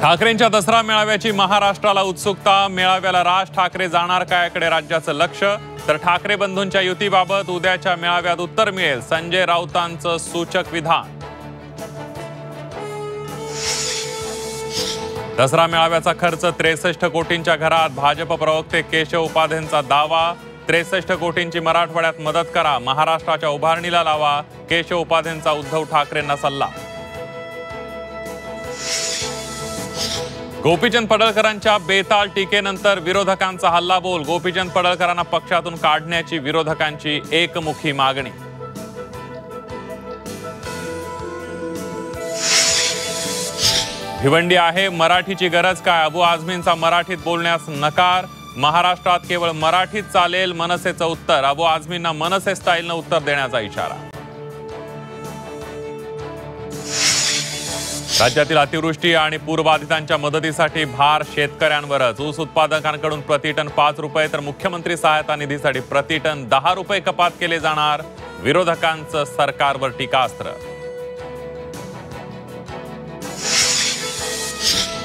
ठाकरेंच्या दसरा मेळाव्याची महाराष्ट्राला उत्सुकता। मेळाव्याला राज ठाकरे जाणार का याकडे राज्याचं लक्ष। तर ठाकरे बंधूंच्या युतीबाबत उद्याच्या मेळाव्यात उत्तर मिळेल, संजय राऊतांचं सूचक विधान। दसरा मेळाव्याचा खर्च 63 कोटींच्या घरात। भाजप प्रवक्ते केशव उपाध्यांचा दावा, 63 कोटींची मराठवाड्यात मदत करा, महाराष्ट्राच्या उभारणीला लावा। केशव उपाध्यांचा उद्धव ठाकरेंना सल्ला। गोपीचंद पडळकरांच्या बेताल टीकेनंतर विरोधकांचा हल्लाबोल। गोपीचंद पडळकरांना पक्षातून काढण्याची विरोधकांची एकमुखी मागणी। भिवंडी आहे, मराठीची गरज काय? अबू आझमींचा मराठीत बोलण्यास नकार। महाराष्ट्रात केवळ मराठीत चालेल, मनसेचं उत्तर। अबू आझमींना मनसे स्टाईलनं उत्तर देण्याचा इशारा। राज्यातील अतिवृष्टी आणि पूरबाधितांच्या मदतीसाठी भार शेतकऱ्यांवरच। ऊस उत्पादकांकडून प्रतिटन 5 रुपये तर मुख्यमंत्री सहायता निधीसाठी प्रतिटन 10 रुपये कपात केले जाणार। विरोधकांचं सरकारवर टीकास्त्र।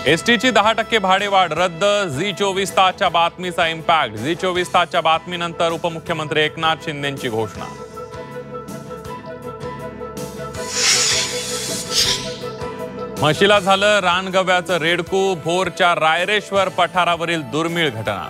एसटीची 10% भाडेवाढ रद्द। झी 24 तासच्या बातमीचा इम्पॅक्ट। झी 24 तासच्या बातमीनंतर उपमुख्यमंत्री एकनाथ शिंदेंची घोषणा। म्हशीला झालं रानगव्याचं रेडकू। भोरच्या रायरेश्वर पठारावरील दुर्मिळ घटना।